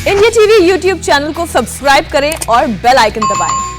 India TV YouTube channel को subscribe करें और बेल आइकन दबाएं।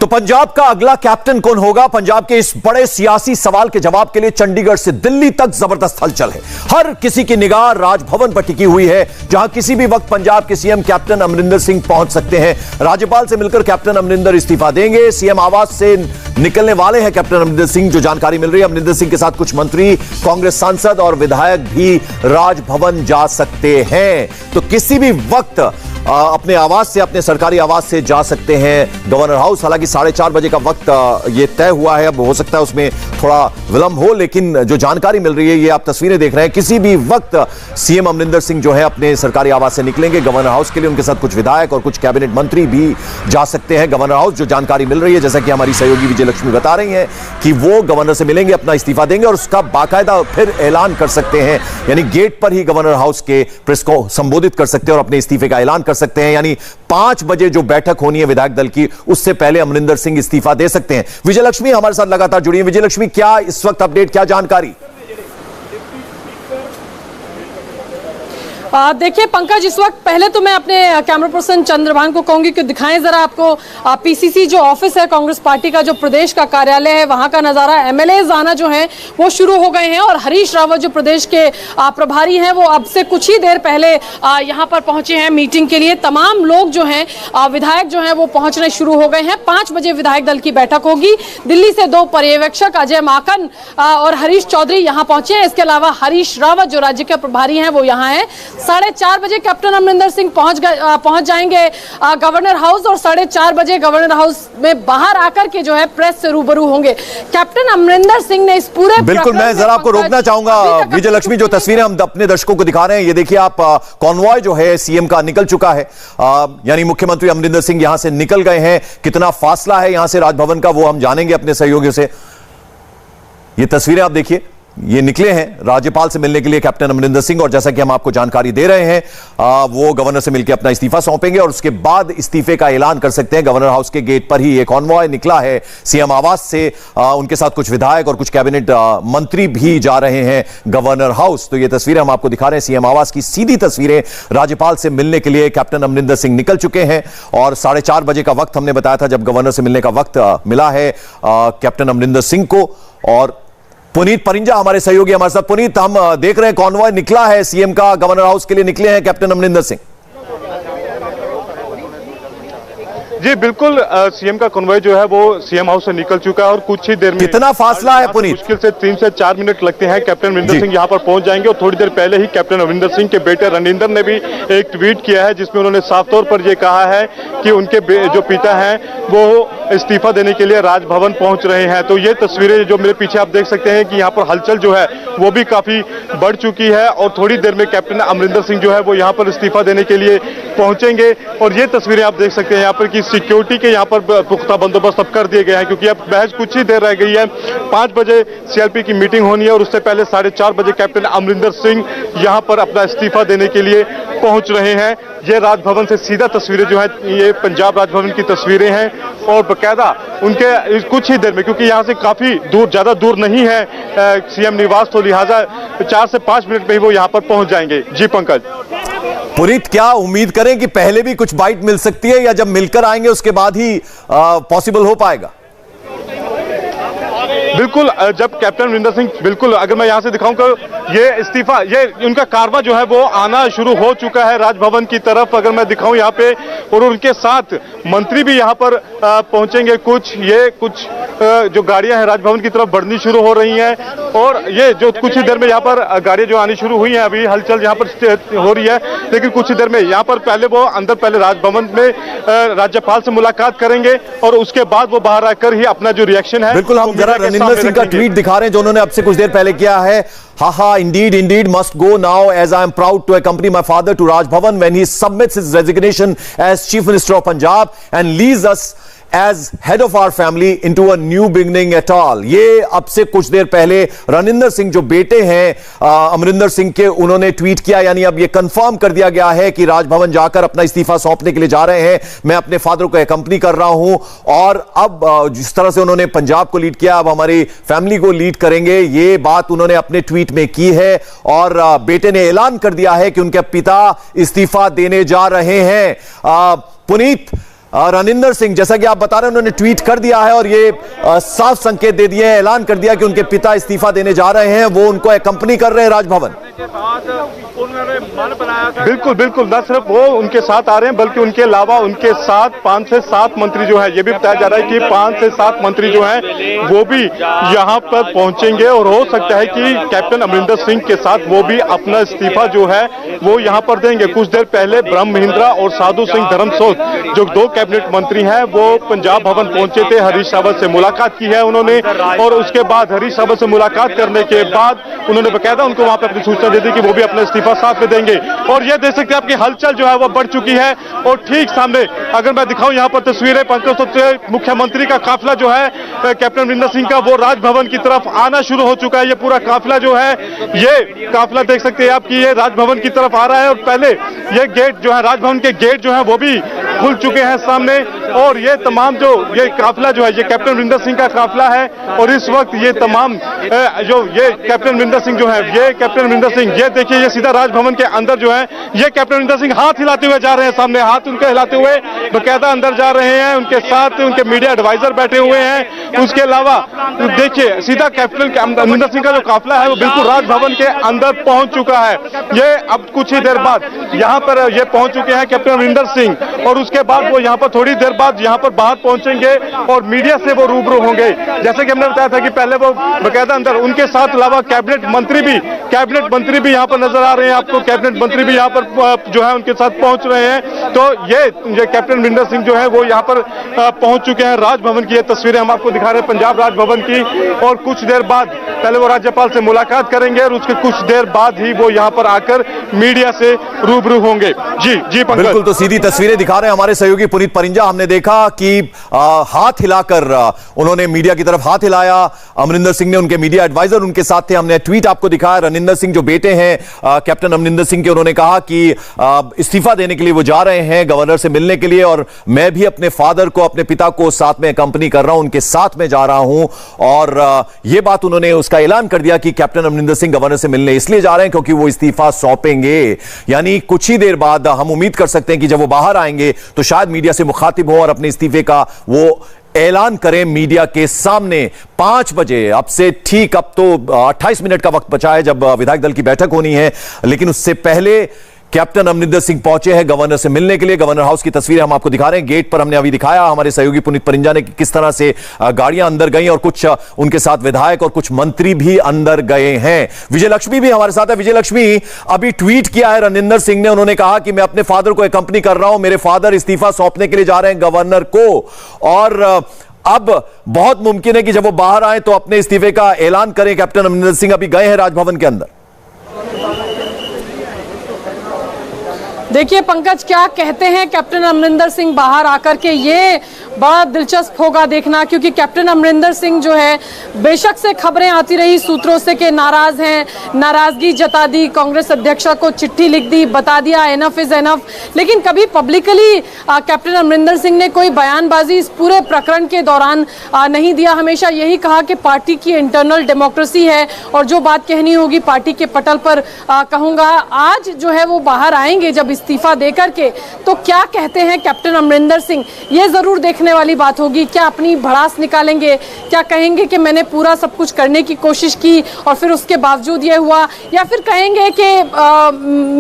तो पंजाब का अगला कैप्टन कौन होगा? पंजाब के इस बड़े सियासी सवाल के जवाब के लिए चंडीगढ़ से दिल्ली तक जबरदस्त हलचल है। हर किसी की निगाह राजभवन पर टिकी हुई है, जहां किसी भी वक्त पंजाब के सीएम कैप्टन अमरिंदर सिंह पहुंच सकते हैं। राज्यपाल से मिलकर कैप्टन अमरिंदर इस्तीफा देंगे। सीएम आवास से निकलने वाले हैं कैप्टन अमरिंदर सिंह, जो जानकारी मिल रही है। अमरिंदर सिंह के साथ कुछ मंत्री, कांग्रेस सांसद और विधायक भी राजभवन जा सकते हैं। तो किसी भी वक्त अपने आवास से, अपने सरकारी आवास से जा सकते हैं गवर्नर हाउस। हालांकि 4:30 बजे का वक्त ये तय हुआ है, अब हो सकता है उसमें थोड़ा विलंब हो, लेकिन जो जानकारी मिल रही है, ये आप तस्वीरें देख रहे हैं, किसी भी वक्त सीएम अमरिंदर सिंह जो है अपने सरकारी आवास से निकलेंगे गवर्नर हाउस के लिए। उनके साथ कुछ विधायक और कुछ कैबिनेट मंत्री भी जा सकते हैं गवर्नर हाउस। जो जानकारी मिल रही है, जैसा कि हमारी सहयोगी विजय लक्ष्मी बता रही हैं, कि वो गवर्नर से मिलेंगे, अपना इस्तीफा देंगे और उसका बाकायदा फिर ऐलान कर सकते हैं। यानी गेट पर ही गवर्नर हाउस के प्रेस को संबोधित कर सकते हैं और अपने इस्तीफे का ऐलान कर सकते हैं। यानी 5 बजे जो बैठक होनी है विधायक दल की, उससे पहले अमरिंदर सिंह इस्तीफा दे सकते हैं। विजय लक्ष्मी हमारे साथ लगातार जुड़ी है। विजय लक्ष्मी, क्या इस वक्त अपडेट, क्या जानकारी? देखिए पंकज, इस वक्त पहले तो मैं अपने कैमरा पर्सन चंद्रभान को कहूंगी कि दिखाएं जरा आपको पीसीसी जो ऑफिस है कांग्रेस पार्टी का, जो प्रदेश का कार्यालय है, वहां का नजारा। एमएलए आना जो है वो शुरू हो गए हैं और हरीश रावत जो प्रदेश के प्रभारी हैं, वो अब से कुछ ही देर पहले यहां पर पहुंचे हैं मीटिंग के लिए। तमाम लोग जो हैं, विधायक जो हैं, वो पहुंचने शुरू हो गए हैं। 5 बजे विधायक दल की बैठक होगी। दिल्ली से 2 पर्यवेक्षक अजय माकन और हरीश चौधरी यहां पहुंचे हैं। इसके अलावा हरीश रावत जो राज्य के प्रभारी हैं, वो यहाँ है। 4:30 बजे कैप्टन अमरिंदर सिंह पहुंच जाएंगे गवर्नर हाउस और 4:30 बजे गवर्नर हाउस में बाहर आकर के जो है प्रेस से रूबरू होंगे। कैप्टन अमरिंदर सिंह ने इस पूरे, बिल्कुल, मैं जरा आपको रोकना चाहूंगा विजय लक्ष्मी। जो तस्वीरें हम अपने दर्शकों को दिखा रहे हैं, ये देखिए आप, कॉन्वॉय जो है सीएम का निकल चुका है। यानी मुख्यमंत्री अमरिंदर सिंह यहां से निकल गए हैं। कितना फासला है यहां से राजभवन का, वो हम जानेंगे अपने सहयोगियों से। ये तस्वीरें आप देखिए, ये निकले हैं राज्यपाल से मिलने के लिए कैप्टन अमरिंदर सिंह, और जैसा कि हम आपको जानकारी दे रहे हैं, वो गवर्नर से मिलकर अपना इस्तीफा सौंपेंगे और उसके बाद इस्तीफे का ऐलान कर सकते हैं। गवर्नर हाउस के गेट पर ही एक कॉन्वॉय निकला है सीएम आवास से। उनके साथ कुछ विधायक और कुछ कैबिनेट मंत्री भी जा रहे हैं गवर्नर हाउस। तो ये तस्वीरें हम आपको दिखा रहे हैं, सीएम आवास की सीधी तस्वीरें। राज्यपाल से मिलने के लिए कैप्टन अमरिंदर सिंह निकल चुके हैं और 4:30 बजे का वक्त हमने बताया था जब गवर्नर से मिलने का वक्त मिला है कैप्टन अमरिंदर सिंह को। और पुनीत परिंजा हमारे सहयोगी हमारे साथ। पुनीत, हम देख रहे हैं कॉन्वॉय निकला है सीएम का, गवर्नर हाउस के लिए निकले हैं कैप्टन अमरिंदर सिंह। जी बिल्कुल, सीएम का कॉन्वॉय जो है वो सीएम हाउस से निकल चुका है और कुछ ही देर में, कितना फासला है पुनीत? मुश्किल से 3 से 4 मिनट लगते हैं। कैप्टन अमरिंदर सिंह यहां पर पहुंच जाएंगे और थोड़ी देर पहले ही कैप्टन अमरिंदर सिंह के बेटे रणिंदर ने भी एक ट्वीट किया है, जिसमें उन्होंने साफ तौर पर यह कहा है कि उनके जो पिता हैं वो इस्तीफा देने के लिए राजभवन पहुंच रहे हैं। तो ये तस्वीरें जो मेरे पीछे आप देख सकते हैं कि यहाँ पर हलचल जो है वो भी काफी बढ़ चुकी है और थोड़ी देर में कैप्टन अमरिंदर सिंह जो है वो यहाँ पर इस्तीफा देने के लिए पहुंचेंगे। और ये तस्वीरें आप देख सकते हैं यहाँ पर कि सिक्योरिटी के यहाँ पर पुख्ता बंदोबस्त अब कर दिए गए हैं, क्योंकि अब महज कुछ ही देर रह गई है। 5 बजे सीएलपी की मीटिंग होनी है और उससे पहले 4:30 बजे कैप्टन अमरिंदर सिंह यहाँ पर अपना इस्तीफा देने के लिए पहुंच रहे हैं। ये राजभवन से सीधा तस्वीरें जो है, ये पंजाब राजभवन की तस्वीरें हैं और बकायदा उनके कुछ ही देर में, क्योंकि यहाँ से काफी दूर, ज्यादा दूर नहीं है सीएम निवास, तो लिहाजा 4 से 5 मिनट में ही वो यहाँ पर पहुंच जाएंगे। जी पंकज। पुनीत, क्या उम्मीद करें कि पहले भी कुछ बाइट मिल सकती है या जब मिलकर आएंगे उसके बाद ही पॉसिबल हो पाएगा? बिल्कुल, जब कैप्टन अमरिंदर सिंह, बिल्कुल अगर मैं यहां से दिखाऊं कि ये इस्तीफा, ये उनका कारवा जो है वो आना शुरू हो चुका है राजभवन की तरफ, अगर मैं दिखाऊं यहाँ पे, और उनके साथ मंत्री भी यहाँ पर पहुंचेंगे। कुछ जो गाड़ियां हैं राजभवन की तरफ बढ़नी शुरू हो रही हैं और ये जो कुछ ही देर में यहाँ पर गाड़ियां जो आनी शुरू हुई हैं, अभी हलचल यहाँ पर हो रही है, लेकिन कुछ ही देर में यहाँ पर पहले राजभवन में राज्यपाल से मुलाकात करेंगे और उसके बाद वो बाहर आकर ही अपना जो रिएक्शन है, बिल्कुल हम जरा रणिंदर सिंह का ट्वीट दिखा रहे हैं जो उन्होंने अब से कुछ देर पहले किया है। हाहा, indeed must go now as I am proud to accompany my father to Raj Bhavan when he submits his resignation as Chief Minister of Punjab and leaves us as head of our family into a new beginning at all. ये अब से कुछ देर पहले रनिंदर सिंह जो बेटे हैं अमरिंदर सिंह के, उन्होंने ट्वीट किया, यानी अब ये कंफर्म कर दिया गया है कि राजभवन जाकर अपना इस्तीफा सौंपने के लिए जा रहे हैं। मैं अपने फादर को अकंपनी कर रहा हूं और अब जिस तरह से उन्होंने पंजाब को लीड किया, अब हमारी फैमिली को लीड करेंगे, ये बात उन्होंने अपने ट्वीट में की है। और बेटे ने ऐलान कर दिया है कि उनके पिता इस्तीफा देने जा रहे हैं। पुनीत, रनिंदर सिंह, जैसा कि आप बता रहे हैं, उन्होंने ट्वीट कर दिया है और ये साफ संकेत दे दिए, ऐलान कर दिया कि उनके पिता इस्तीफा देने जा रहे हैं, वो उनको अकंपनी कर रहे हैं राजभवन। बिल्कुल बिल्कुल, न सिर्फ वो उनके साथ आ रहे हैं बल्कि उनके अलावा उनके साथ 5 से 7 मंत्री जो है, ये भी बताया जा रहा है कि 5 से 7 मंत्री जो हैं वो भी यहाँ पर पहुंचेंगे और हो सकता है कि कैप्टन अमरिंदर सिंह के साथ वो भी अपना इस्तीफा जो है वो यहाँ पर देंगे। कुछ देर पहले ब्रह्म महिंद्रा और साधु सिंह धर्मसोत जो 2 कैबिनेट मंत्री हैं वो पंजाब भवन पहुंचे थे, हरीश रावत से मुलाकात की है उन्होंने, और उसके बाद हरीश रावत से मुलाकात करने के बाद उन्होंने बकायदा उनको वहां पर अपनी सूचना दे दी कि वो भी अपना इस्तीफा साथ में देंगे। और ये देख सकते हैं आपकी हलचल जो है वो बढ़ चुकी है। और ठीक सामने अगर मैं दिखाऊं यहाँ पर तस्वीरें, पंकज, मुख्यमंत्री का काफिला जो है कैप्टन अमरिंदर सिंह का, वो राजभवन की तरफ आना शुरू हो चुका है। ये पूरा काफिला जो है, ये काफिला देख सकते हैं आपकी, ये राजभवन की तरफ आ रहा है। और पहले ये गेट जो है, राजभवन के गेट जो है वो भी खुल चुके हैं सामने। और ये तमाम जो ये काफिला जो है, ये कैप्टन अमरिंदर सिंह का काफिला है। और इस वक्त ये तमाम जो ये कैप्टन अमरिंदर सिंह जो है, ये कैप्टन अमरिंदर सिंह, ये देखिए ये सीधा राजभवन के अंदर जो है, ये कैप्टन अमरिंदर सिंह हाथ हिलाते हुए जा रहे हैं, सामने हाथ उनके हिलाते हुए बकायदा अंदर जा रहे हैं। उनके साथ उनके मीडिया एडवाइजर बैठे हुए हैं। उसके अलावा देखिए सीधा कैप्टन अमरिंदर सिंह का जो काफिला है वो बिल्कुल राजभवन के अंदर पहुंच चुका है। ये अब कुछ ही देर बाद यहाँ पर ये पहुंच चुके हैं कैप्टन अमरिंदर सिंह, और उसके बाद वो यहाँ पर थोड़ी देर बाद यहाँ पर बाहर पहुंचेंगे और मीडिया से वो रूबरू होंगे। जैसे कि हमने बताया था कि पहले वो बकायदा अंदर, उनके साथ अलावा कैबिनेट मंत्री भी यहाँ पर नजर आ रहे हैं आपको, कैबिनेट मंत्री भी यहाँ पर जो है उनके साथ पहुंच रहे हैं। तो ये कैप्टन अमरिंदर सिंह जो है वो यहाँ पर पहुंच चुके हैं राजभवन की। ये तस्वीरें हम आपको दिखा रहे हैं पंजाब राजभवन की। और कुछ देर बाद पहले वो राज्यपाल से मुलाकात करेंगे और उसके कुछ देर बाद ही वो यहाँ पर आकर मीडिया से रूबरू होंगे। जी पंकज। बिल्कुल, तो सीधी तस्वीरें दिखा रहे हैं हमारे सहयोगी पुनीत परिंजा। हमने देखा कि हाथ हिलाकर उन्होंने मीडिया की तरफ हाथ हिलाया, अमरिंदर सिंह ने, उनके मीडिया एडवाइजर उनके साथ थे। हमने ट्वीट आपको दिखाया, रनिंदर सिंह जो बेटे हैं कैप्टन अमरिंदर सिंह के, उन्होंने कहा कि इस्तीफा देने के लिए वो जा रहे हैं गवर्नर से मिलने के लिए, और मैं भी अपने फादर को, अपने पिता को साथ में कंपनी कर रहा हूं, उनके साथ में जा रहा हूं। और यह बात उन्होंने उसका ऐलान कर दिया कि कैप्टन अमरिंदर सिंह गवर्नर से मिलने इसलिए जा रहे हैं क्योंकि वो इस्तीफा सौंपेंगे। यानी कुछ ही देर बाद हम उम्मीद कर सकते हैं कि जब वो बाहर आएंगे तो शायद मीडिया से मुखातिब हो और अपने इस्तीफे का वो ऐलान करें मीडिया के सामने 5 बजे। अब से ठीक, अब तो 28 मिनट का वक्त बचा है जब विधायक दल की बैठक होनी है, लेकिन उससे पहले कैप्टन अमरिंदर सिंह पहुंचे हैं गवर्नर से मिलने के लिए। गवर्नर हाउस की तस्वीरें हम आपको दिखा रहे हैं। गेट पर हमने अभी दिखाया हमारे सहयोगी पुनीत परिंजा ने किस तरह से गाड़ियां अंदर गई और कुछ उनके साथ विधायक और कुछ मंत्री भी अंदर गए हैं। विजय लक्ष्मी भी हमारे साथ है। विजय लक्ष्मी, अभी ट्वीट किया है रनिंदर सिंह ने, उन्होंने कहा कि मैं अपने फादर को कंपनी कर रहा हूं, मेरे फादर इस्तीफा सौंपने के लिए जा रहे हैं गवर्नर को, और अब बहुत मुमकिन है कि जब वो बाहर आए तो अपने इस्तीफे का ऐलान करें। कैप्टन अमरिंदर सिंह अभी गए हैं राजभवन के अंदर। देखिए पंकज, क्या कहते हैं कैप्टन अमरिंदर सिंह बाहर आकर के, ये बड़ा दिलचस्प होगा देखना, क्योंकि कैप्टन अमरिंदर सिंह जो है, बेशक से खबरें आती रही सूत्रों से कि नाराज हैं, नाराजगी जता दी, कांग्रेस अध्यक्षा को चिट्ठी लिख दी, बता दिया एनफ इज एनफ, लेकिन कभी पब्लिकली कैप्टन अमरिंदर सिंह ने कोई बयानबाजी इस पूरे प्रकरण के दौरान नहीं दिया। हमेशा यही कहा कि पार्टी की इंटरनल डेमोक्रेसी है और जो बात कहनी होगी पार्टी के पटल पर कहूंगा। आज जो है वो बाहर आएंगे जब इस्तीफा देकर के, तो क्या कहते हैं कैप्टन अमरिंदर सिंह, ये जरूर देखने वाली बात होगी। क्या अपनी भड़ास निकालेंगे, क्या कहेंगे कि मैंने पूरा सब कुछ करने की कोशिश की और फिर उसके बावजूद ये हुआ, या फिर कहेंगे कि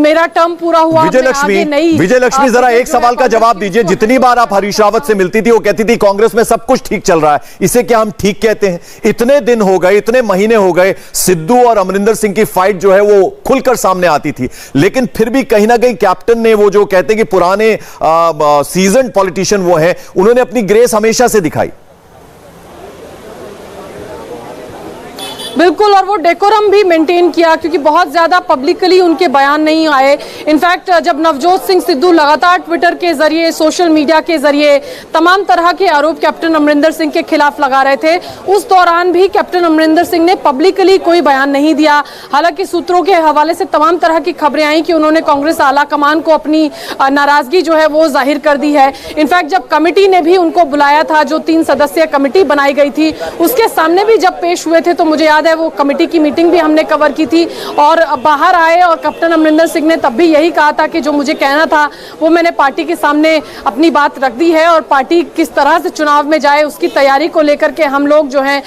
मेरा टर्म पूरा हुआ। विजय लक्ष्मी जरा एक सवाल का जवाब दीजिए। जितनी बार आप हरीश रावत से मिलती थी वो कहती थी कांग्रेस में सब कुछ ठीक चल रहा है, इसे क्या हम ठीक कहते हैं? इतने दिन हो गए, इतने महीने हो गए, सिद्धू और अमरिंदर सिंह की फाइट जो है वो खुलकर सामने आती थी, लेकिन फिर भी कहीं ना कहीं कैप्टन ने, वो जो कहते हैं कि पुराने सीजन्ड पॉलिटिशियन वो हैं, उन्होंने अपनी ग्रेस हमेशा से दिखाई। बिल्कुल, और वो डेकोरम भी मेंटेन किया क्योंकि बहुत ज्यादा पब्लिकली उनके बयान नहीं आए। इनफैक्ट जब नवजोत सिंह सिद्धू लगातार ट्विटर के जरिए, सोशल मीडिया के जरिए तमाम तरह के आरोप कैप्टन अमरिंदर सिंह के खिलाफ लगा रहे थे, उस दौरान भी कैप्टन अमरिंदर सिंह ने पब्लिकली कोई बयान नहीं दिया। हालांकि सूत्रों के हवाले से तमाम तरह की खबरें आई कि उन्होंने कांग्रेस आला कमान को अपनी नाराजगी जो है वो जाहिर कर दी है। इनफैक्ट जब कमेटी ने भी उनको बुलाया था, जो 3 सदस्यीय कमेटी बनाई गई थी, उसके सामने भी जब पेश हुए थे तो मुझे याद है वो कमेटी की मीटिंग भी हमने कवर की थी और बाहर आए और कैप्टन अमरिंदर सिंह ने तब भी यही कहा था कि जो मुझे कहना था वो मैंने पार्टी के सामने अपनी बात रख दी है और पार्टी किस तरह से चुनाव में जाए उसकी तैयारी को लेकर के हम लोग जो है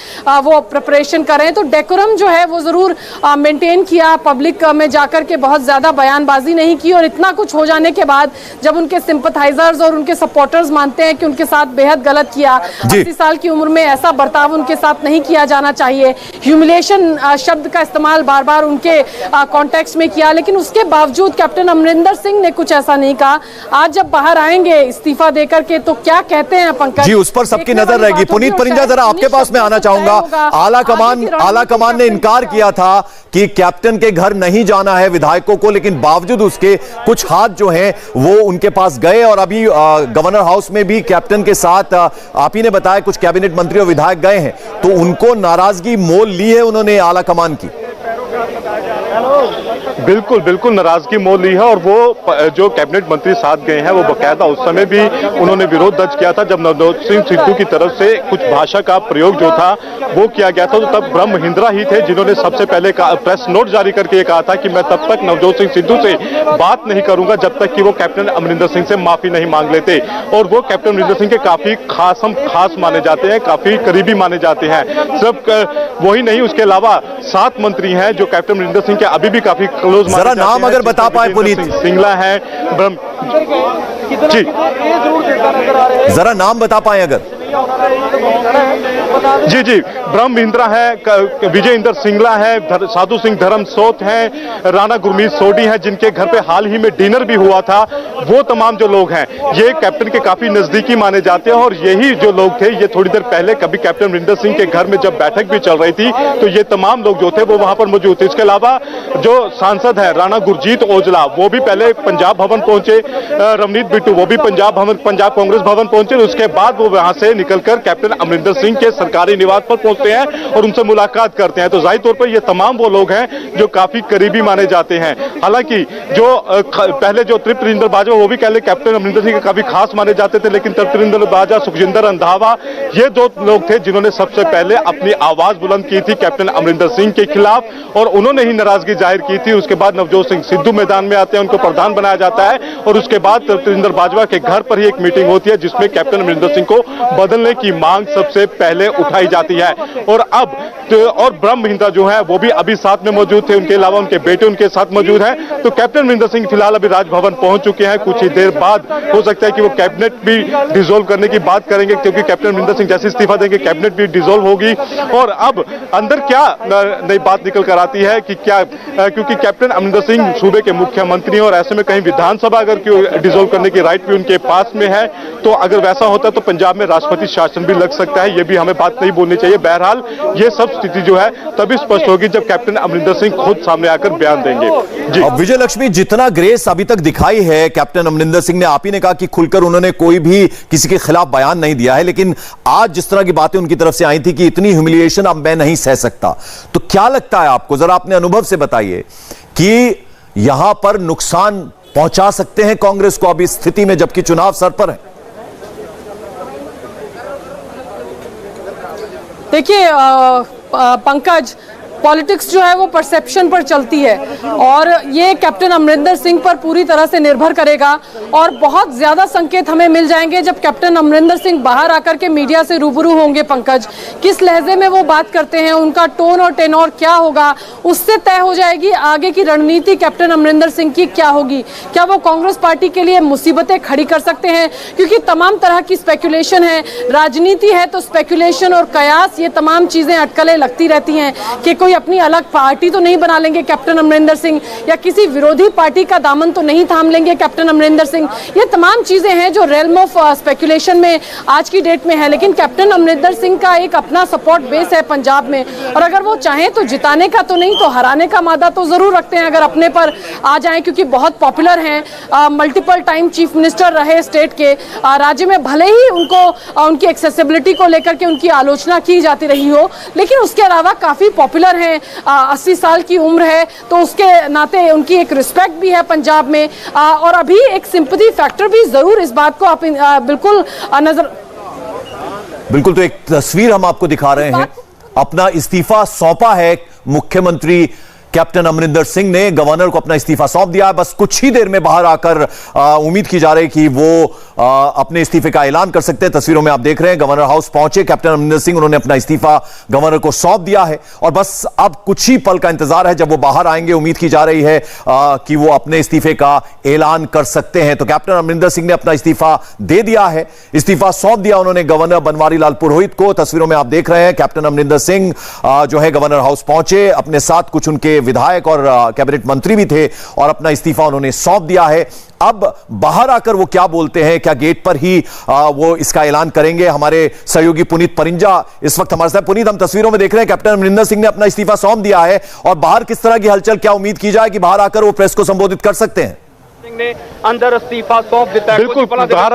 वो प्रिपरेशन कर रहे हैं। तो डेकोरम जो है वो जरूर मेंटेन किया, पब्लिक में जाकर के बहुत ज्यादा बयानबाजी नहीं की। और इतना कुछ हो जाने के बाद जब उनके सिंपथाइजर्स और उनके सपोर्टर्स मानते हैं कि उनके साथ बेहद गलत किया, 80 साल की उम्र में ऐसा बर्ताव उनके साथ नहीं किया जाना चाहिए, ह्यूमिलेशन शब्द का इस्तेमाल बार बार उनके कॉन्टेक्स्ट में किया, लेकिन उसके बावजूद कैप्टन अमरिंदर सिंह ने कुछ ऐसा नहीं कहा। आज जब बाहर आएंगे इस्तीफा देकर के तो क्या कहते हैं पंकज जी, उस पर सबकी नजर रहेगी। पुनीत परिंजा, जरा आपके पास मैं आना चाहूंगा। आला कमान ने इनकार किया था कि कैप्टन के घर नहीं जाना है विधायकों को, लेकिन बावजूद उसके कुछ हाथ जो हैं वो उनके पास गए और अभी गवर्नर हाउस में भी कैप्टन के साथ आप ही ने बताया कुछ कैबिनेट मंत्री और विधायक गए हैं, तो उनको नाराजगी मोल ली है उन्होंने आला कमान की। बिल्कुल बिल्कुल नाराजगी मोल ली है और वो जो कैबिनेट मंत्री साथ गए हैं वो बकायदा उस समय भी उन्होंने विरोध दर्ज किया था जब नवजोत सिंह सिद्धू की तरफ से कुछ भाषा का प्रयोग जो था वो किया गया था। तो तब ब्रह्म महिंद्रा ही थे जिन्होंने सबसे पहले प्रेस नोट जारी करके ये कहा था कि मैं तब तक नवजोत सिंह सिद्धू से बात नहीं करूंगा जब तक कि वो कैप्टन अमरिंदर सिंह से माफी नहीं मांग लेते। और वो कैप्टन अमरिंदर सिंह के काफी खास माने जाते हैं, काफी करीबी माने जाते हैं। सिर्फ वही नहीं, उसके अलावा 7 मंत्री हैं जो कैप्टन अमरिंदर सिंह के अभी भी काफी क्लोज, जरा नाम अगर बता पाए पुनीत। सिंगला है, जी जरा नाम बता पाए अगर। जी जी, ब्रह्म महिंद्रा है, विजय इंदर सिंगला है, साधु सिंह धर्म सोत हैं, राणा गुरमीत सोडी हैं जिनके घर पे हाल ही में डिनर भी हुआ था। वो तमाम जो लोग हैं ये कैप्टन के काफी नजदीकी माने जाते हैं और यही जो लोग थे ये थोड़ी देर पहले कभी कैप्टन अमरिंदर सिंह के घर में जब बैठक भी चल रही थी तो ये तमाम लोग जो थे वो वहां पर मौजूद थे। इसके अलावा जो सांसद है राणा गुरजीत औजला वो भी पहले पंजाब भवन पहुंचे, रवनीत बिट्टू वो भी पंजाब कांग्रेस भवन पहुंचे, उसके बाद वो वहां से निकलकर कैप्टन अमरिंदर सिंह के सरकारी निवास पर पहुंचते हैं और उनसे मुलाकात करते हैं। तो जाहिर तौर पर ये तमाम वो लोग हैं जो काफी करीबी माने जाते हैं। हालांकि जो पहले जो तृप्त रंजन बाजवा वो भी पहले कैप्टन अमरिंदर सिंह के काफी खास माने जाते थे, लेकिन तृप्त रंजन बाजवा, सुखजिंदर रंधावा ये 2 लोग थे जिन्होंने सबसे पहले अपनी आवाज बुलंद की थी कैप्टन अमरिंदर सिंह के खिलाफ और उन्होंने ही नाराजगी जाहिर की थी। उसके बाद नवजोत सिंह सिद्धू मैदान में आते हैं, उनको प्रधान बनाया जाता है और उसके बाद तृप्त रंजन बाजवा के घर पर ही एक मीटिंग होती है जिसमें कैप्टन अमरिंदर सिंह को बदलने की मांग सबसे पहले उठाई जाती है। और अब और ब्रह्म महिंद्रा जो है वो भी अभी साथ में मौजूद थे, उनके अलावा उनके बेटे उनके साथ मौजूद हैं। तो कैप्टन अमरिंदर सिंह फिलहाल अभी राजभवन पहुंच चुके हैं। कुछ ही देर बाद हो सकता है कि वो कैबिनेट भी डिसॉल्व करने की बात करेंगे क्योंकि कैप्टन अमरिंदर सिंह जैसे इस्तीफा देंगे कैबिनेट भी डिसॉल्व होगी। और अब अंदर क्या नई बात निकल कर आती है कि क्या, क्योंकि कैप्टन अमरिंदर सिंह सूबे के मुख्यमंत्री और ऐसे में कहीं विधानसभा अगर डिसॉल्व करने की राइट भी उनके पास में है तो अगर वैसा होता है तो पंजाब में राष्ट्रपति शासन भी लग सकता है। ये भी हमें बात नहीं बोलनी चाहिए। बहरहाल ये सब स्थिति जो है तभी स्पष्ट होगी जब कैप्टन अमरिंदर सिंह खुद सामने आकर बयान देंगे। जी अब विजय लक्ष्मी, जितना ग्रेस अभी तक दिखाई है कैप्टन अमरिंदर सिंह ने, आप ही ने कहा कि खुलकर उन्होंने कोई भी किसी के खिलाफ बयान नहीं दिया है, लेकिन आज जिस तरह की बातें उनकी तरफ से आई थी कि इतनी ह्यूमिलिएशन अब मैं नहीं सह सकता, तो क्या लगता है आपको, जरा अपने अनुभव से बताइए कि यहां पर नुकसान पहुंचा सकते हैं कांग्रेस को अब इस स्थिति में जबकि चुनाव सर पर है? देखिए पंकज, पॉलिटिक्स जो है वो परसेप्शन पर चलती है और ये कैप्टन अमरिंदर सिंह पर पूरी तरह से निर्भर करेगा और बहुत ज्यादा संकेत हमें मिल जाएंगे जब कैप्टन अमरिंदर सिंह बाहर आकर के मीडिया से रूबरू होंगे। पंकज, किस लहजे में वो बात करते हैं, उनका टोन और टेनोर क्या होगा, उससे तय हो जाएगी आगे की रणनीति कैप्टन अमरिंदर सिंह की क्या होगी। क्या वो कांग्रेस पार्टी के लिए मुसीबतें खड़ी कर सकते हैं, क्योंकि तमाम तरह की स्पेकुलेशन है, राजनीति है तो स्पेकुलेशन और कयास, ये तमाम चीजें अटकलें लगती रहती हैं कि कोई अपनी अलग पार्टी तो नहीं बना लेंगे कैप्टन अमरिंदर सिंह, या किसी विरोधी पार्टी का दामन तो नहीं थाम लेंगे कैप्टन अमरिंदर सिंह। ये तमाम चीजें हैं जो रेलम ऑफ स्पेकुलेशन में आज की डेट में है, लेकिन कैप्टन अमरिंदर सिंह का एक अपना सपोर्ट बेस है पंजाब में, और अगर वो चाहें तो जिताने का तो नहीं तो हराने का मादा तो जरूर रखते हैं अगर अपने पर आ जाएं, क्योंकि बहुत पॉपुलर हैं, मल्टीपल टाइम चीफ मिनिस्टर रहे स्टेट के। राज्य में भले ही उनको उनकी एक्सेसिबिलिटी को लेकर के उनकी आलोचना की जाती रही हो, लेकिन उसके अलावा काफी पॉपुलर हैं, 80 साल की उम्र है, तो उसके नाते उनकी एक रिस्पेक्ट भी है पंजाब में, और अभी एक सिंपैथी फैक्टर भी जरूर इस बात को आप बिल्कुल बिल्कुल। तो एक तस्वीर हम आपको दिखा रहे हैं, अपना इस्तीफा सौंपा है मुख्यमंत्री कैप्टन अमरिंदर सिंह ने, गवर्नर को अपना इस्तीफा सौंप दिया है। बस कुछ ही देर में बाहर आकर उम्मीद की जा रही कि वो अपने इस्तीफे का ऐलान कर सकते हैं। तस्वीरों में आप देख रहे हैं गवर्नर हाउस पहुंचे कैप्टन अमरिंदर सिंह, उन्होंने अपना इस्तीफा गवर्नर को सौंप दिया है और बस अब कुछ ही पल का इंतजार है। जब वो बाहर आएंगे उम्मीद की जा रही है कि वो अपने इस्तीफे का ऐलान कर सकते हैं। तो कैप्टन अमरिंदर सिंह ने अपना इस्तीफा दे दिया है, इस्तीफा सौंप दिया उन्होंने गवर्नर बनवारी लाल पुरोहित को। तस्वीरों में आप देख रहे हैं कैप्टन अमरिंदर सिंह जो है गवर्नर हाउस पहुंचे, अपने साथ कुछ उनके विधायक और कैबिनेट मंत्री भी थे और अपना इस्तीफा उन्होंने सौंप दिया है। अब बाहर आकर वो क्या बोलते हैं, क्या गेट पर ही वो इसका ऐलान करेंगे? हमारे सहयोगी पुनीत परिंजा इस वक्त हमारे साथ। पुनीत, हम तस्वीरों में देख रहे हैं कैप्टन अमरिंदर सिंह ने अपना इस्तीफा सौंप दिया है और बाहर किस तरह की हलचल, क्या उम्मीद की जाए कि बाहर आकर वो प्रेस को संबोधित कर सकते हैं? ने अंदर इस्तीफा सौंप देता है। बिल्कुल, बाहर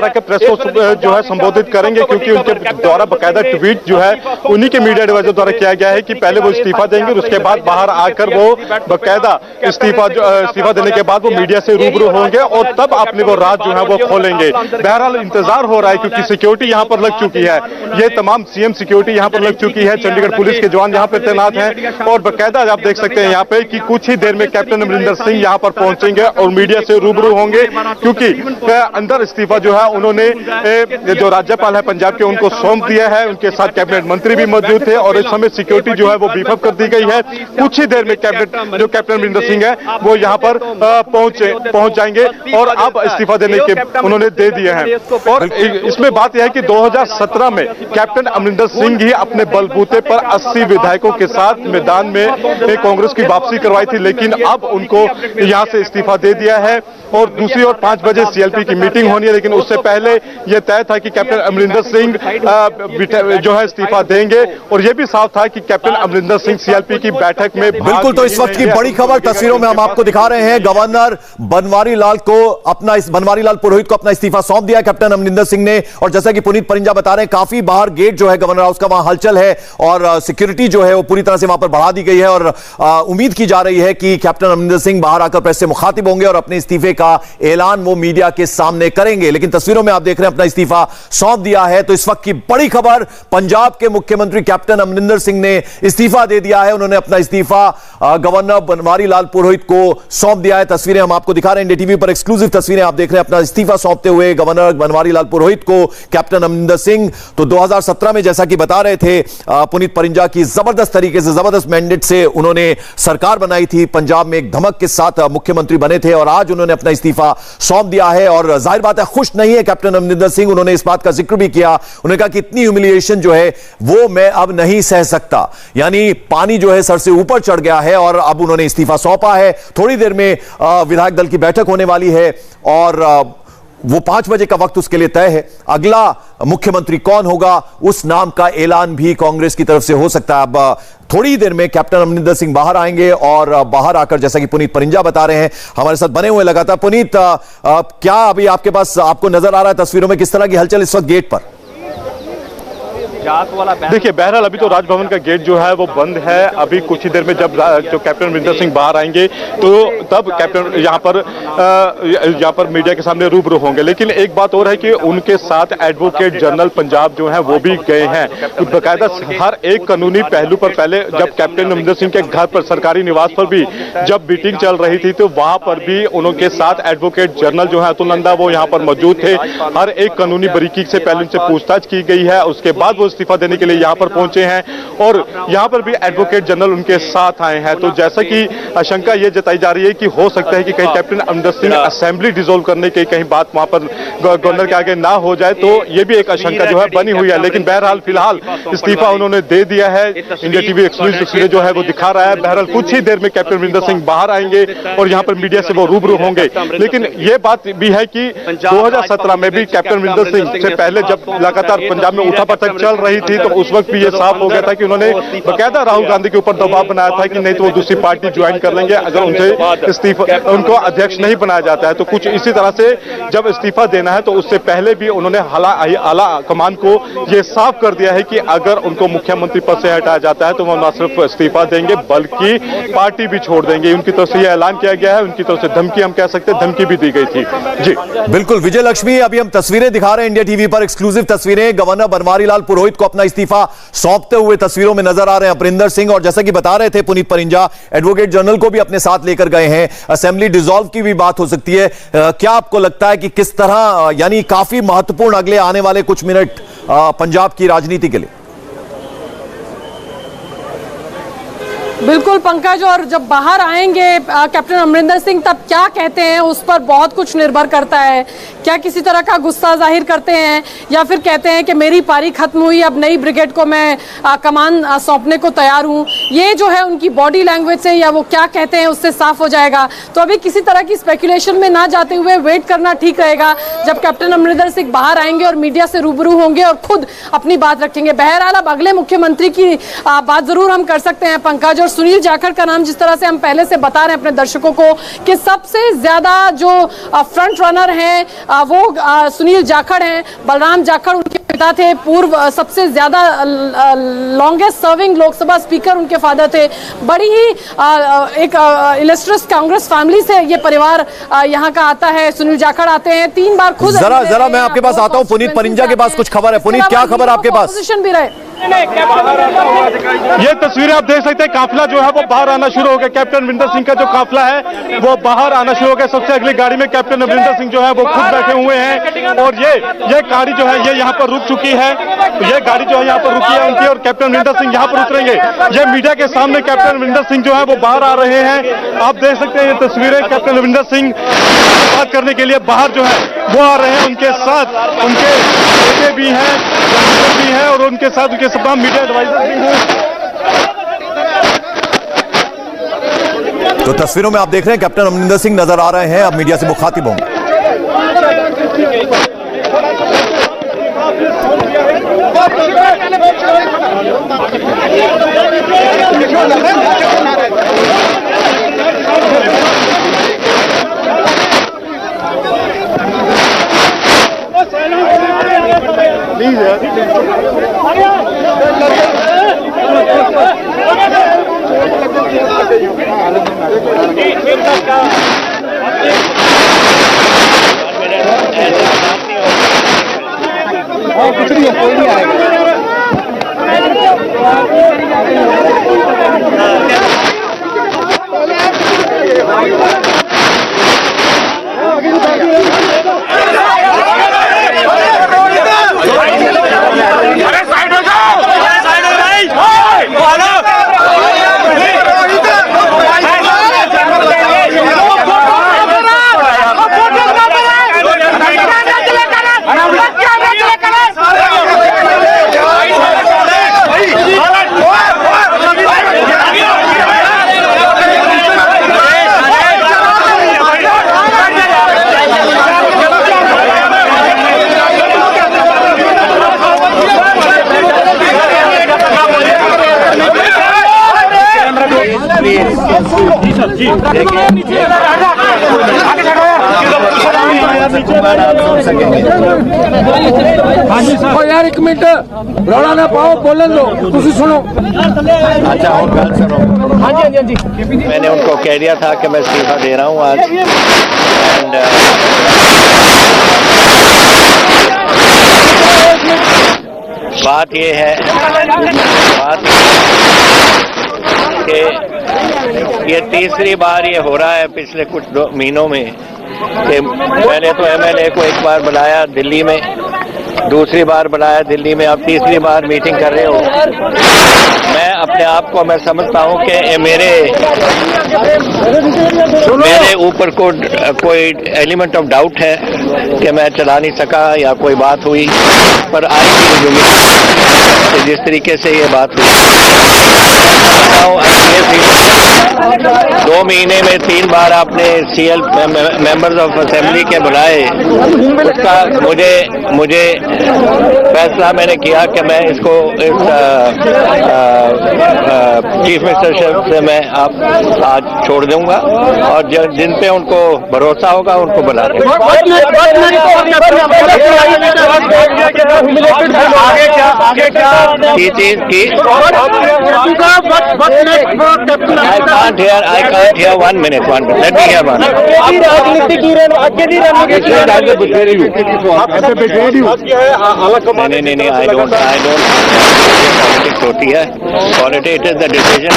आके प्रेस को जो है संबोधित करेंगे, क्योंकि उनके द्वारा बकायदा ट्वीट जो है उन्हीं के मीडिया एडवाइजर द्वारा किया गया है कि पहले वो इस्तीफा देंगे और उसके बाद बाहर आकर वो बकायदा इस्तीफा देने के बाद वो मीडिया से रूबरू होंगे और तब अपने वो राज जो है वो खोलेंगे। बहरहाल इंतजार हो रहा है क्योंकि सिक्योरिटी यहाँ पर लग चुकी है, ये तमाम सीएम सिक्योरिटी यहाँ पर लग चुकी है, चंडीगढ़ पुलिस के जवान यहाँ पे तैनात हैं और बकायदा आप देख सकते हैं यहाँ पे कि कुछ ही देर में कैप्टन अमरिंदर सिंह यहाँ पर पहुंचेंगे और मीडिया से रूबरू होंगे, क्योंकि अंदर इस्तीफा जो है उन्होंने जो राज्यपाल है पंजाब के उनको सौंप दिया है। उनके साथ कैबिनेट मंत्री भी मौजूद थे और इस समय सिक्योरिटी जो है वो बीफ अप कर दी गई है। कुछ ही देर में कैप्टन अमरिंदर सिंह है वो यहाँ पर पहुंच जाएंगे और अब इस्तीफा देने के उन्होंने दे दिए हैं। और इसमें बात यह है कि 2017 में कैप्टन अमरिंदर सिंह ही अपने बलबूते पर 80 विधायकों के साथ मैदान में कांग्रेस की वापसी करवाई थी, लेकिन अब उनको यहाँ से इस्तीफा दे दिया है और दूसरी ओर 5 बजे सीएलपी की मीटिंग होनी है, लेकिन उससे पहले यह तय था कि कैप्टन अमरिंदर सिंह जो है इस्तीफा देंगे और यह भी साफ था कि कैप्टन अमरिंदर सिंह सीएलपी की बैठक में बिल्कुल। तो इस वक्त की बड़ी खबर तस्वीरों में हम आपको दिखा रहे हैं, गवर्नर बनवारी लाल पुरोहित को अपना इस्तीफा सौंप दिया कैप्टन अमरिंदर सिंह ने। और जैसा कि पुनीत परिंजा बता रहे हैं, काफी बाहर गेट जो है गवर्नर हाउस का वहां हलचल है और सिक्योरिटी जो है वो पूरी तरह से वहां पर बढ़ा दी गई है और उम्मीद की जा रही है कि कैप्टन अमरिंदर सिंह बाहर आकर प्रेस से मुखातिब होंगे और अपने इस्तीफे का ऐलान वो मीडिया के सामने करेंगे। लेकिन तस्वीरों में आप देख रहे हैं अपना इस्तीफा सौंप दिया है। तो इस वक्त की बड़ी खबर, पंजाब के मुख्यमंत्री कैप्टन अमरिंदर सिंह ने इस्तीफा दे दिया है। उन्होंने अपना इस्तीफा गवर्नर बनवारी लाल पुरोहित को सौंप दिया है। तस्वीरें हम आपको दिखा रहे हैं, एनडीटीवी पर एक्सक्लूसिव तस्वीरें आप देख रहे हैं अपना इस्तीफा सौंपते हुए गवर्नर बनवारी लाल पुरोहित को कैप्टन अमरिंदर सिंह। तो 2017 में जैसा कि बता रहे थे पुनीत परिंजा की, जबरदस्त तरीके से जबरदस्त मैंडेट से उन्होंने सरकार बनाई थी, पंजाब में एक धमक के साथ मुख्यमंत्री बने थे और आज उन्होंने अपना इस्तीफा सौंप दिया है। और जाहिर बात है खुश नहीं है कैप्टन अमरिंदर सिंह, उन्होंने इस बात का जिक्र भी किया। उन्होंने कहा कि इतनी ह्यूमिलिएशन जो है वो मैं अब नहीं सह सकता, यानी पानी जो है सर से ऊपर चढ़ गया है और अब उन्होंने इस्तीफा सौंपा है। थोड़ी देर में विधायक दल की बैठक होने वाली है और वो 5 बजे का वक्त उसके लिए तय है। अगला मुख्यमंत्री कौन होगा उस नाम का ऐलान भी कांग्रेस की तरफ से हो सकता है। अब थोड़ी देर में कैप्टन अमरिंदर सिंह बाहर आएंगे और बाहर आकर जैसा कि पुनीत परिंजा बता रहे हैं हमारे साथ बने हुए लगातार। पुनीत, क्या अभी आपके पास आपको नजर आ रहा है तस्वीरों में किस तरह की हलचल इस वक्त गेट पर? देखिए, बहरहाल अभी तो राजभवन का गेट जो है वो बंद है। अभी कुछ ही देर में जब जो कैप्टन अमरिंदर सिंह बाहर आएंगे तो तब कैप्टन यहाँ पर मीडिया के सामने रूबरू होंगे। लेकिन एक बात और है कि उनके साथ एडवोकेट जनरल पंजाब जो है वो भी गए हैं। तो बाकायदा हर एक कानूनी पहलू पर पहले जब कैप्टन अमरिंदर सिंह के घर पर सरकारी निवास पर भी जब मीटिंग चल रही थी तो वहां पर भी उनके साथ एडवोकेट जनरल जो है अतुल नंदा वो यहाँ पर मौजूद थे। हर एक कानूनी बारीकी से पहले उनसे पूछताछ की गई है, उसके बाद वो इस्तीफा देने के लिए यहाँ पर पहुंचे हैं और यहाँ पर भी एडवोकेट जनरल उनके साथ आए हैं। तो जैसा कि आशंका ये जताई जा रही है कि हो सकता है कि कहीं captain Amarinder Singh assembly dissolve करने की कहीं बात वहां पर गवर्नर के आगे ना हो जाए, तो ये भी एक आशंका जो है बनी हुई है। लेकिन बहरहाल फिलहाल इस्तीफा उन्होंने दे दिया है। इंडिया टीवी एक्सक्लूसिव तस्वीरें जो है वो दिखा रहा है। बहरहाल कुछ ही देर में कैप्टन अमरिंदर सिंह बाहर आएंगे और यहाँ पर मीडिया से वो रूबरू होंगे। लेकिन ये बात भी है कि 2017 में भी कैप्टन अमरिंदर सिंह से पहले जब लगातार पंजाब में उठापटक चल रही थी, तो उस वक्त भी ये साफ हो गया था कि उन्होंने बकायदा राहुल गांधी के ऊपर दबाव बनाया था कि नहीं तो वो दूसरी पार्टी ज्वाइन कर लेंगे अगर उनसे इस्तीफा उनको अध्यक्ष नहीं बनाया जाता है। तो कुछ इसी तरह से जब इस्तीफा देना है तो उससे पहले भी उन्होंने आला कमान को ये साफ कर दिया है कि अगर उनको मुख्यमंत्री पद से हटाया जाता है तो वो न सिर्फ इस्तीफा देंगे बल्कि पार्टी भी छोड़ देंगे। उनकी तरफ से यह ऐलान किया गया है। उनकी तरफ से धमकी, हम कह सकते हैं धमकी भी दी गई थी। जी बिल्कुल विजय लक्ष्मी, अभी हम तस्वीरें दिखा रहे हैं इंडिया टीवी पर, एक्सक्लूसिव तस्वीरें गवर्नर बनवारी लाल पुरोहित को अपना इस्तीफा सौंपते हुए तस्वीरों में नजर आ रहे हैं अमरिंदर सिंह। और जैसा कि बता रहे थे पुनीत परिंजा, एडवोकेट जनरल को भी अपने साथ लेकर गए हैं। असेंबली डिसॉल्व की भी बात हो सकती है। क्या आपको लगता है कि किस तरह, यानी काफी महत्वपूर्ण अगले आने वाले कुछ मिनट पंजाब की राजनीति के लिए? बिल्कुल पंकज, और जब बाहर आएंगे कैप्टन अमरिंदर सिंह तब क्या कहते हैं उस पर बहुत कुछ निर्भर करता है। क्या किसी तरह का गुस्सा जाहिर करते हैं या फिर कहते हैं कि मेरी पारी खत्म हुई, अब नई ब्रिगेड को मैं कमान सौंपने को तैयार हूं। ये जो है उनकी बॉडी लैंग्वेज से या वो क्या कहते हैं उससे साफ हो जाएगा। तो अभी किसी तरह की स्पेकुलेशन में ना जाते हुए वेट करना ठीक रहेगा जब कैप्टन अमरिंदर सिंह बाहर आएंगे और मीडिया से रूबरू होंगे और खुद अपनी बात रखेंगे। बहरहाल अब अगले मुख्यमंत्री की बात जरूर हम कर सकते हैं पंकज, और सुनील जाखड़ का नाम जिस तरह से हम पहले से बता रहे हैं अपने दर्शकों को कि सबसे ज्यादा जो फ्रंट रनर हैं वो सुनील जाखड़ हैं। बलराम जाखड़ उनके पिता थे, पूर्व सबसे ज्यादा लॉन्गेस्ट सर्विंग लोकसभा स्पीकर उनके फादर थे। बड़ी ही एक इलस्ट्रियस कांग्रेस फैमिली से ये परिवार यहाँ का आता है। सुनील जाखड़ आते हैं 3 बार खुद। जरा मैं आपके पास आता हूँ, पुनीत परिंजा के पास कुछ खबर है। पुनीत, क्या खबर आपके पास? पोजीशन भी रहे। ये तस्वीरें आप देख सकते हैं, काफिला जो है वो बाहर आना शुरू हो गया। कैप्टन अमरिंदर सिंह का जो काफिला है वो बाहर आना शुरू हो गया। सबसे अगली गाड़ी में कैप्टन अमरिंदर सिंह जो है वो खुद बैठे हुए हैं और ये गाड़ी जो है ये यहाँ पर रुक चुकी है। ये गाड़ी जो है यहाँ पर रुकी है उनकी और कैप्टन अमरिंदर सिंह यहाँ पर उतरेंगे। ये मीडिया के सामने कैप्टन अमरिंदर सिंह जो है वो बाहर आ रहे हैं। आप देख सकते हैं ये तस्वीरें, कैप्टन अमरिंदर सिंह बात करने के लिए बाहर जो है वो आ रहे हैं। उनके साथ उनके बेटे भी हैं और उनके साथ उनके तमाम मीडिया एडवाइजर भी हैं। तो तस्वीरों में आप देख रहे हैं कैप्टन अमरिंदर सिंह नजर आ रहे हैं, अब मीडिया से मुखातिब होंगे। कुछ नहीं, कोई नहीं आएगा। यार एक मिनट रौला ना पाओ, बोलन दो, तुसी सुनो। अच्छा और गल सुनो। हाँ जी हाँ जी, मैंने उनको कह दिया था कि मैं इस्तीफा दे रहा हूँ आज। एंड बात ये है कि ये तीसरी बार ये हो रहा है पिछले कुछ महीनों में कि मैंने तो एमएलए को एक बार बुलाया दिल्ली में दूसरी बार बुलाया दिल्ली में, अब तीसरी बार मीटिंग कर रहे हो। मैं अपने आप को मैं समझता हूँ कि मेरे ऊपर कोई एलिमेंट ऑफ डाउट है कि मैं चला नहीं सका या कोई बात हुई, पर आई थी जिस तरीके से ये बात हुई। 2 महीने में 3 बार आपने CL मेंबर्स ऑफ असेंबली के बुलाए, उसका मुझे फैसला मैंने किया कि मैं इसको इस चीफ मिनिस्टरशिप से मैं आज छोड़ दूंगा और जिन पे उनको भरोसा होगा उनको बुला देंगे। ये चीज की I can't hear 1 minute. Let me hear one. नहीं, I don't. Politics होती है. Politics is the decision.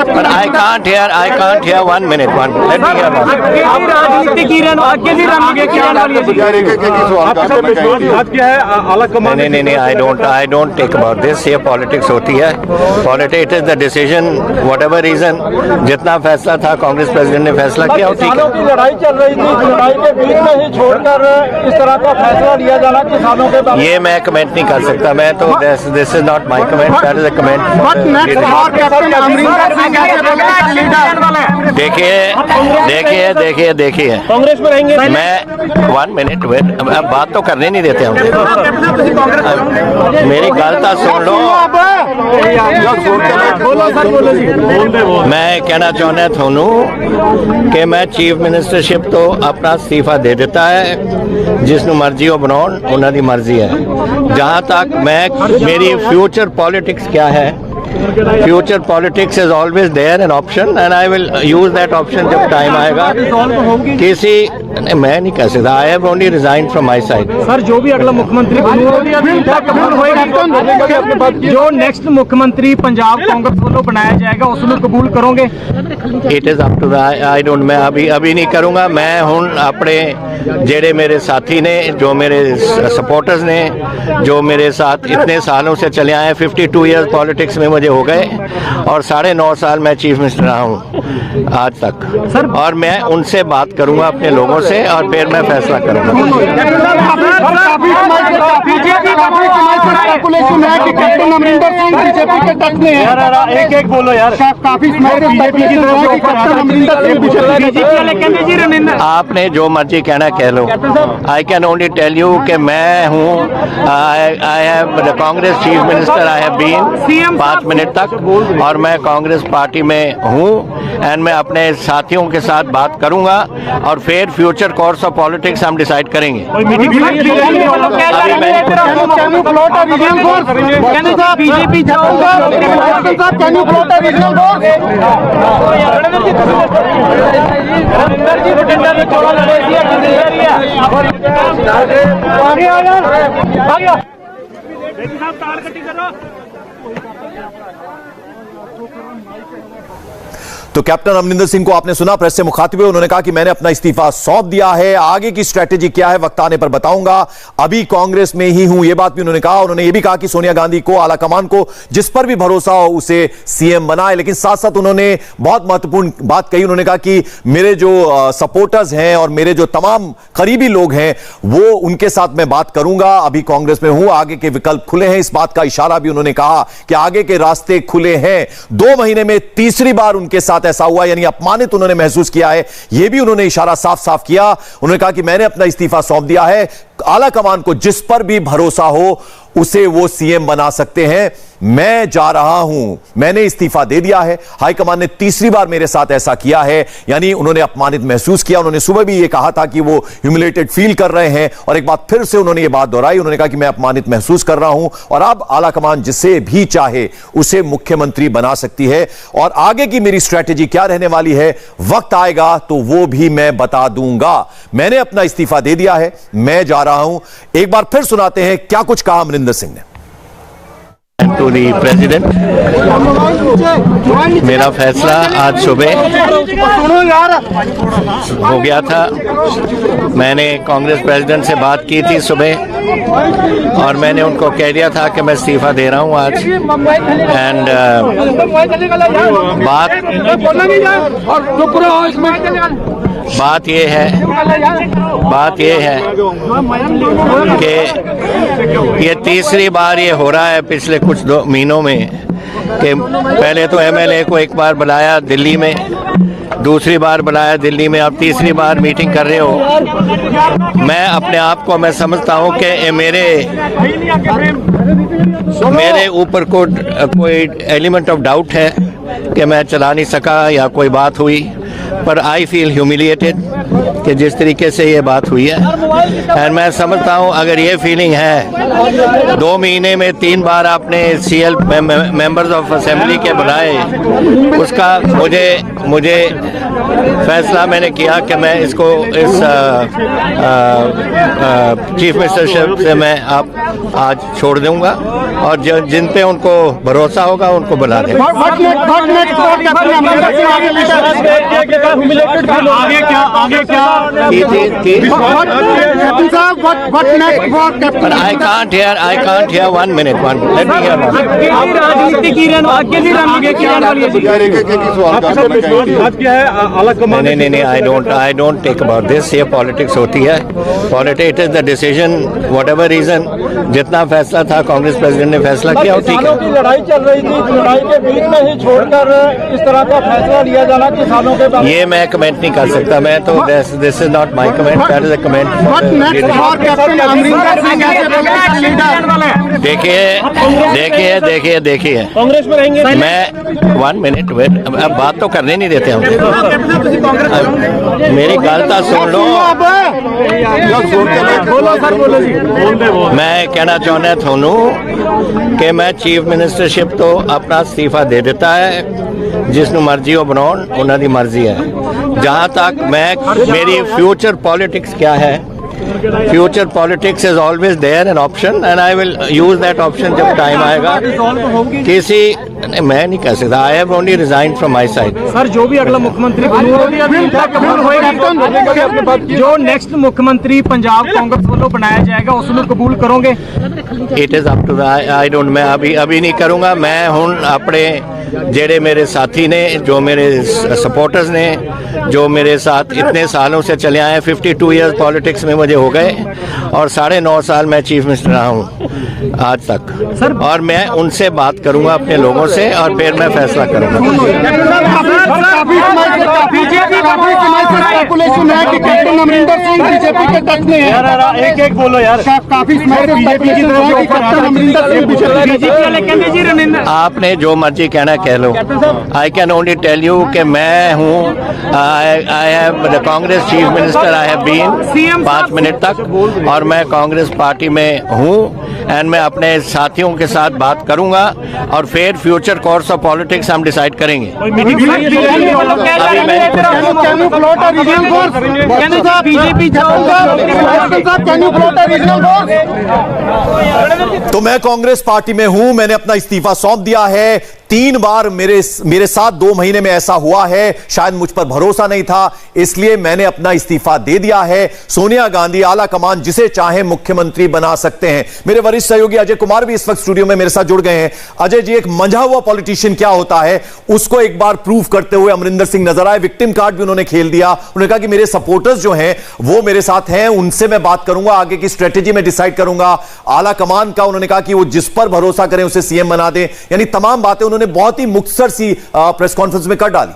But I can't hear 1 minute. Let me hear one. नहीं, I don't take about this. ये पॉलिटिक्स होती है. Politics is the decision. Whatever reason, जितना फैसला था कांग्रेस प्रेसिडेंट ने फैसला किया, ठीक है. लड़ाई चल रही थी, लड़ाई के बीच में ही छोड़कर इस तरह का फैसला लिया जाना किसानों के ये मैं कमेंट नहीं कर सकता. मैं तो this is not my comment, that is a comment. देखिए कांग्रेस में रहेंगे. मैं 1 मिनट वेट, अब बात तो करने नहीं देते हम. मेरी गलता सुन लो. मैं कहना चाहना थानू कि मैं चीफ मिनिस्टरशिप तो अपना इस्तीफा दे देता है, जिसनू मर्जी हो बनाओ, उन्हों की मर्जी है. जहाँ तक मेरी फ्यूचर पॉलिटिक्स क्या है, future politics is always there an option and I will use that option जब टाइम आएगा. मैं नहीं कह सकता. I have only resign from my side. Sir, जो भी अगला मुख्यमंत्री जो नेक्स्ट मुख्यमंत्री पंजाब कांग्रेस वालों बनाया जाएगा उसमें कबूल करोगे? It is up to I don't. मैं अभी नहीं करूंगा. मैं हूं अपने जेड़े मेरे साथी ने, जो मेरे सपोर्टर्स ने, जो मेरे साथ इतने सालों से चले आए, 52 ईयर्स पॉलिटिक्स में मुझे हो गए और 9.5 साल मैं चीफ मिनिस्टर रहा हूँ आज तक. और मैं उनसे बात करूंगा अपने लोगों से और फिर मैं फैसला करूंगा. एक बोलो यार. आपने जो मर्जी कहना कह लो. I can only tell you कि मैं हूँ, I have the Congress chief minister, I have been 5 minute तक, और मैं कांग्रेस पार्टी में हूँ एंड मैं अपने साथियों के साथ बात करूंगा और फिर फ्यूचर कोर्स ऑफ पॉलिटिक्स हम डिसाइड करेंगे. तो कैप्टन अमरिंदर सिंह को आपने सुना, प्रेस से मुखातिब हुए उन्होंने कहा कि मैंने अपना इस्तीफा सौंप दिया है, आगे की स्ट्रेटेजी क्या है वक्त आने पर बताऊंगा, अभी कांग्रेस में ही हूं. यह बात भी उन्होंने कहा. उन्होंने यह भी कहा कि सोनिया गांधी को, आला कमान को, जिस पर भी भरोसा हो उसे सीएम बनाए. लेकिन साथ साथ उन्होंने बहुत महत्वपूर्ण बात कही. उन्होंने कहा कि मेरे जो सपोर्टर्स हैं और मेरे जो तमाम करीबी लोग हैं वो उनके साथ मैं बात करूंगा. अभी कांग्रेस में हूं, आगे के विकल्प खुले हैं. इस बात का इशारा भी उन्होंने कहा कि आगे के रास्ते खुले हैं. 2 महीने में तीसरी बार उनके साथ ऐसा हुआ, यानी अपमानित उन्होंने महसूस किया है. यह भी उन्होंने इशारा साफ साफ किया. उन्होंने कहा कि मैंने अपना इस्तीफा सौंप दिया है, आला कमान को जिस पर भी भरोसा हो उसे वो सीएम बना सकते हैं. मैं जा रहा हूं, मैंने इस्तीफा दे दिया है. हाईकमान ने तीसरी बार मेरे साथ ऐसा किया है, यानी उन्होंने अपमानित महसूस किया. उन्होंने सुबह भी यह कहा था कि वो ह्यूमिलेटेड फील कर रहे हैं और एक बार फिर से उन्होंने ये बात दोहराई. उन्होंने कहा कि मैं अपमानित महसूस कर रहा हूं और अब आला कमान जिसे भी चाहे उसे मुख्यमंत्री बना सकती है. और आगे की मेरी स्ट्रैटेजी क्या रहने वाली है, वक्त आएगा तो वो भी मैं बता दूंगा. मैंने अपना इस्तीफा दे दिया है, मैं जा रहा हूं. एक बार फिर सुनाते हैं क्या कुछ कहा अमरिंदर सिंह ने. टू दी प्रेसिडेंट, मेरा फैसला आज सुबह हो गया था। मैंने कांग्रेस प्रेसिडेंट से बात की थी सुबह और मैंने उनको कह दिया था कि मैं इस्तीफा दे रहा हूं आज। एंड बात ये है कि ये तीसरी बार ये हो रहा है पिछले कुछ 2 महीनों में कि पहले तो एमएलए को एक बार बुलाया दिल्ली में, दूसरी बार बुलाया दिल्ली में, अब तीसरी बार मीटिंग कर रहे हो। मैं अपने आप को मैं समझता हूं कि मेरे ऊपर कोई एलिमेंट ऑफ डाउट है कि मैं चला नहीं सका या कोई बात हुई, पर आई फील ह्यूमिलिएटेड कि जिस तरीके से ये बात हुई है। और मैं समझता हूँ अगर ये फीलिंग है 2 महीने में 3 बार आपने सीएल मेंबर्स ऑफ असेंबली के बुलाए, उसका मुझे फैसला मैंने किया कि मैं इसको इस चीफ मिनिस्टरशिप से मैं आज छोड़ दूंगा और जिन पे उनको भरोसा होगा उनको बुला देंगे। But I can't hear 1 minute. Let me hear one. नहीं, I don't take about this. ये पॉलिटिक्स होती है। Politics is the decision, whatever reason, जितना फैसला था कांग्रेस प्रेसिडेंट ने फैसला किया, ठीक है। लड़ाई चल रही थी, लड़ाई के बीच में ही छोड़कर इस तरह का फैसला लिया जाना किसानों के बारे में, ये मैं कमेंट नहीं कर सकता। मैं तो this is not my comment, that is a comment. देखिए कांग्रेस में रहेंगे। मैं 1 मिनट वेट, अब बात तो करने नहीं देते हम। मेरी गलता सुन लो। मैं कहना चाहना थानू कि मैं चीफ मिनिस्टरशिप तो अपना इस्तीफा दे देता है, जिसनों मर्जी हो बनाओ, उन्होंने मर्जी है। जहाँ तक मेरी फ्यूचर पॉलिटिक्स क्या है, future politics is always there an option and I will use that option जब टाइम आएगा। मैं नहीं कह सकता, I have only resign from my side. Sir जो भी अगला मुख्यमंत्री जो नेक्स्ट मुख्यमंत्री पंजाब कांग्रेस वालों बनाया जाएगा उसमें कबूल करोगे? It is up to I don't, मैं अभी नहीं करूंगा। मैं हूँ अपने जेड़े मेरे साथी ने, जो मेरे सपोर्टर्स ने, जो मेरे साथ इतने सालों से चले आए, 52 ईयर्स पॉलिटिक्स में मुझे हो गए और 9.5 साल मैं चीफ मिनिस्टर रहा हूँ आज तक। और मैं उनसे बात करूंगा अपने लोगों से और फिर मैं फैसला करूंगा। एक बोलो यार, आपने जो मर्जी कहना कह लो। I can only tell you कि मैं हूँ, I have the Congress chief minister, I have been 5 minute तक, और मैं कांग्रेस पार्टी में हूँ एंड मैं अपने साथियों के साथ बात करूंगा और फिर फ्यूचर कोर्स ऑफ पॉलिटिक्स हम डिसाइड करेंगे। तो मैं कांग्रेस पार्टी में हूं, मैंने अपना इस्तीफा सौंप दिया है। 3 बार मेरे साथ 2 महीने में ऐसा हुआ है, शायद मुझ पर भरोसा नहीं था, इसलिए मैंने अपना इस्तीफा दे दिया है। सोनिया गांधी आला कमान जिसे चाहे मुख्यमंत्री बना सकते हैं। मेरे वरिष्ठ सहयोगी अजय कुमार भी इस वक्त स्टूडियो में मेरे साथ जुड़ गए हैं। अजय जी, एक मंझा हुआ पॉलिटिशियन क्या होता है उसको एक बार प्रूव करते हुए अमरिंदर सिंह नजर आए। विक्टिम कार्ड भी उन्होंने खेल दिया। उन्होंने कहा कि मेरे सपोर्टर्स जो हैं वो मेरे साथ हैं, उनसे मैं बात करूंगा, आगे की स्ट्रेटेजी में डिसाइड करूंगा। आला कमान का उन्होंने कहा कि वो जिस पर भरोसा करें उसे सीएम बना दें। यानी तमाम बातें उन्होंने बहुत ही मुख्तसर सी प्रेस कॉन्फ्रेंस में कर डाली।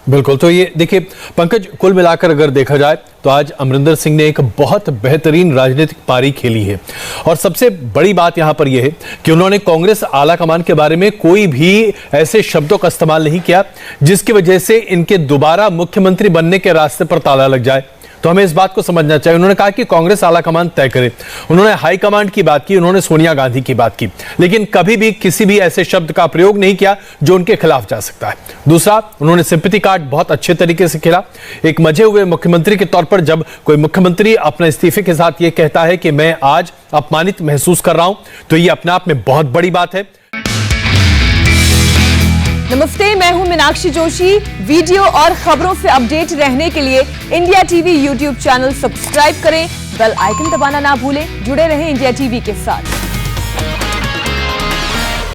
बिल्कुल। तो ये देखिए पंकज, कुल मिलाकर अगर देखा जाए तो आज अमरिंदर सिंह ने एक बहुत बेहतरीन राजनीतिक पारी खेली है और सबसे बड़ी बात यहां पर यह है कि उन्होंने कांग्रेस आला कमान के बारे में कोई भी ऐसे शब्दों का इस्तेमाल नहीं किया जिसकी वजह से इनके दोबारा मुख्यमंत्री बनने के रास्ते पर ताला लग जाए। तो हमें इस बात को समझना चाहिए। उन्होंने कहा कि कांग्रेस आला कमान तय करे। उन्होंने हाईकमांड की बात की, उन्होंने सोनिया गांधी की बात की, लेकिन कभी भी किसी भी ऐसे शब्द का प्रयोग नहीं किया जो उनके खिलाफ जा सकता है। दूसरा, उन्होंने सिंपैथी कार्ड बहुत अच्छे तरीके से खेला। एक मजे हुए मुख्यमंत्री के तौर पर जब कोई मुख्यमंत्री अपने इस्तीफे के साथ यह कहता है कि मैं आज अपमानित महसूस कर रहा हूं, तो यह अपने आप में बहुत बड़ी बात है। नमस्ते, मैं हूं मीनाक्षी जोशी। वीडियो और खबरों से अपडेट रहने के लिए India TV YouTube channel subscribe करें, बेल आइकन दबाना ना भूलें। जुड़े रहें इंडिया टीवी के साथ।